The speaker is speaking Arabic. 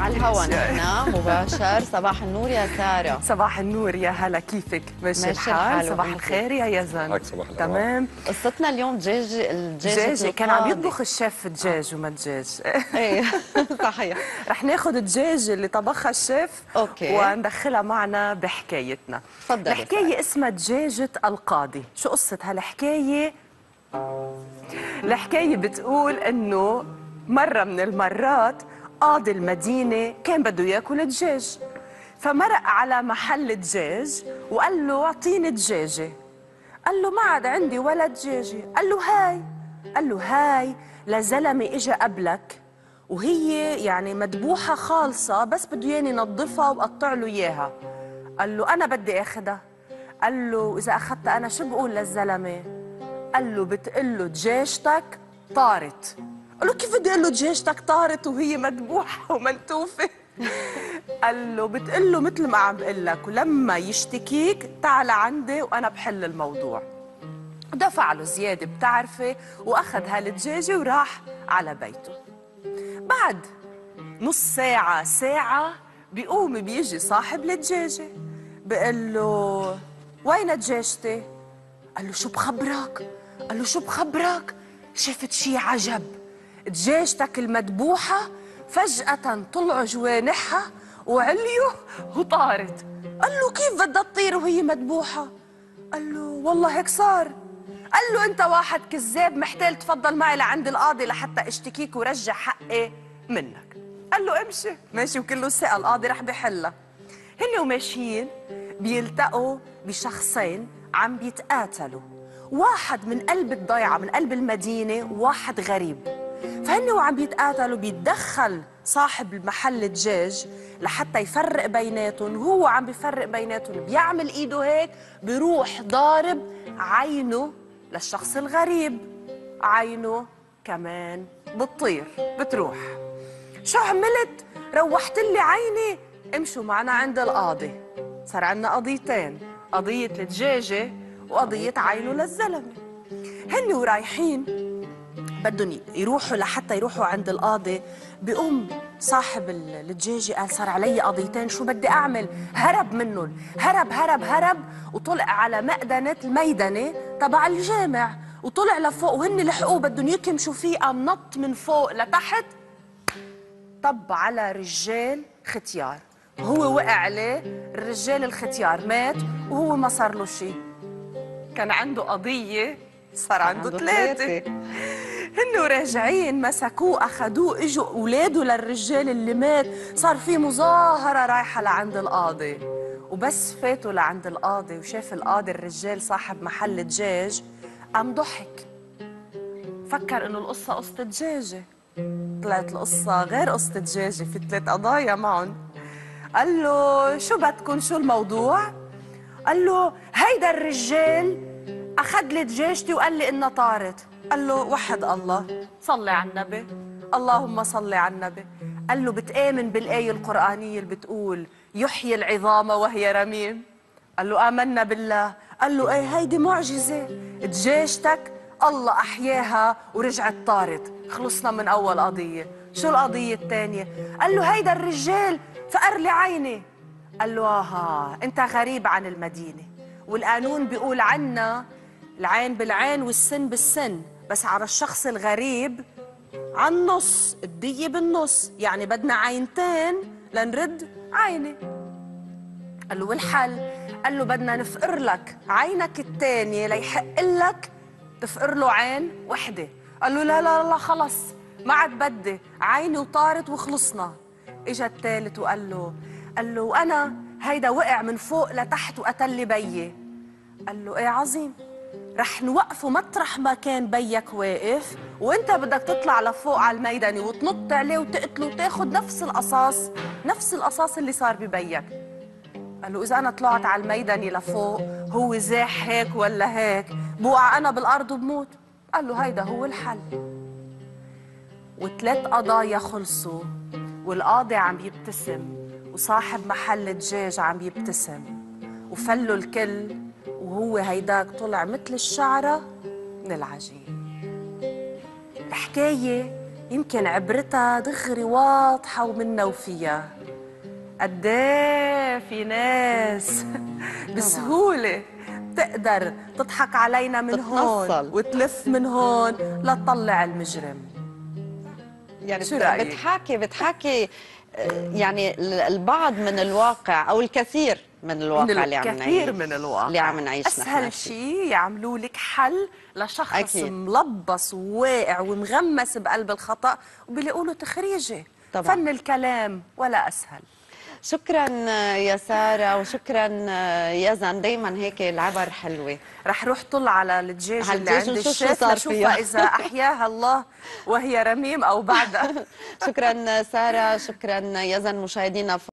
على الهوا نحن مباشر. صباح النور يا سارة. صباح النور يا هلا، كيفك؟ ماشي الحال؟ صباح الخير يا يزن. صباح الخير. تمام. قصتنا اليوم الدجاج كان عم يطبخ الشيف دجاج وما دجاج. ايه صحيح. رح ناخذ الدجاج اللي طبخها الشيف اوكي وندخلها معنا بحكايتنا. تفضلي. الحكاية اسمها دجاجة القاضي. شو قصة هالحكاية؟ الحكاية بتقول انه مرة من المرات قاضي المدينة كان بده ياكل دجاج، فمرق على محل دجاج وقال له اعطيني دجاجة. قال له ما عاد عندي ولا دجاجة. قال له هاي. قال له هاي لزلمة اجى قبلك وهي يعني مذبوحة خالصة، بس بده ياني نظفها وقطع له اياها. قال له انا بدي اخذها. قال له اذا اخذتها انا شو بقول للزلمة؟ قال له بتقول له دجاجتك طارت. قال له كيف بدي اقول له دجاجتك طارت وهي مذبوحة ومنتوفة؟ قال له بتقول له مثل ما عم بقول لك، ولما يشتكيك تعال عندي وانا بحل الموضوع. دفع له زيادة بتعرفي واخذ هالدجاجة وراح على بيته. بعد نص ساعة بيقوم بيجي صاحب الدجاجة بقول له وين دجاجتي؟ قال له شو بخبرك؟ قال له شو بخبرك؟ شفت شي عجب، دجاجتك المذبوحة فجأة طلعوا جوانحها وعليوا وطارت. قال له كيف بدها تطير وهي مذبوحة؟ قال له والله هيك صار. قال له انت واحد كذاب، محتاج تفضل معي لعند القاضي لحتى اشتكيك ورجع حقي منك. قال له امشي. ماشي وكله ثقة، القاضي رح بحلها. هن وماشيين بيلتقوا بشخصين عم بيتقاتلوا، واحد من قلب الضيعة من قلب المدينة وواحد غريب. فهن وعم بيتقاتلوا بيتدخل صاحب المحل الدجاج لحتى يفرق بيناتهم، وهو عم بيفرق بيناتهم بيعمل ايده هيك بيروح ضارب عينه للشخص الغريب. عينه كمان بتطير بتروح. شو عملت؟ روحت لي عيني. امشوا معنا عند القاضي. صار عندنا قضيتين، قضية الدجاجة وقضية عينه للزلمة. هن ورايحين بدهم يروحوا لحتى يروحوا عند القاضي، بيقوم صاحب الدجاجة قال صار علي قضيتين، شو بدي أعمل؟ هرب منهم، هرب وطلع على الميدنة تبع الجامع، وطلع لفوق وهن لحقوه بدهم يكمشوا فيه، قام نط من فوق لتحت طب على رجال ختيار، وهو وقع عليه. الرجال الختيار مات وهو ما صار له شيء. كان عنده قضية صار عنده ثلاثة. هن راجعين مسكوه أخذوه، إجوا أولاده للرجال اللي مات، صار في مظاهرة رايحة لعند القاضي. وبس فاتوا لعند القاضي وشاف القاضي الرجال صاحب محل دجاج، قام ضحك، فكر إنه القصة قصة دجاجة. طلعت القصة غير قصة دجاجة، في 3 قضايا معهم. قال له شو بدكن، شو الموضوع؟ قال له هيدا الرجال أخذ لي دجاجتي وقال لي إنها طارت. قال له وحد الله، صلي على النبي، اللهم صلي على النبي. قال له بتآمن بالآية القرآنية اللي بتقول يحيي العظام وهي رميم؟ قال له آمنا بالله. قال له ايه هيدي معجزة، دجاجتك الله أحياها ورجعت طارت، خلصنا من أول قضية. شو القضية الثانية؟ قال له هيدا الرجال فقر لي عيني. قال له آها أنت غريب عن المدينة، والقانون بيقول عنا العين بالعين والسن بالسن، بس على الشخص الغريب عن نص، الدية بالنص، يعني بدنا عينتين لنرد عيني. قال له والحل؟ قال له بدنا نفقر لك عينك الثانية ليحق لك تفقر له عين وحدة. قال له لا لا لا خلص ما عاد بدي، عيني وطارت وخلصنا. اجا الثالث وقال له وانا هيدا وقع من فوق لتحت وقتل لي بيي. قال له ايه عظيم، رح نوقفه مطرح ما كان بيك واقف، وانت بدك تطلع لفوق على الميداني وتنط عليه وتقتله وتاخذ نفس القصاص اللي صار ببيك. قال له اذا انا طلعت على الميداني لفوق هو زاح هيك ولا هيك، بوقع انا بالارض وبموت. قال له هيدا هو الحل. و3 قضايا خلصوا، والقاضي عم يبتسم وصاحب محل الدجاج عم يبتسم، وفلوا الكل، وهو هيداك طلع مثل الشعرة من العجين. الحكاية يمكن عبرتها دغري واضحة ومنا وفيها. قديه في ناس بسهولة بتقدر تضحك علينا من هون تتنصل. وتلف من هون لتطلع المجرم. يعني شو رأيك؟ بتحاكي يعني البعض من الواقع او الكثير من الواقع اللي عم الكثير نعيش، من الواقع اللي عم نعيش نحن اسهل فيه. شيء يعملوا لك حل لشخص أكيد. ملبس وواقع ومغمس بقلب الخطأ وبيلاقوا له تخريجه. طبعا. فن الكلام ولا اسهل. شكرا يا سارة، وشكرا يزن، دايما هيك العبر حلوة. رح روح طل على الدجاج على اللي الدجاج عند ونشوف شو الشيف صار لشوفها فيها. إذا أحياها الله وهي رميم أو بعدها. شكرا سارة، شكرا يزن. مشاهدينا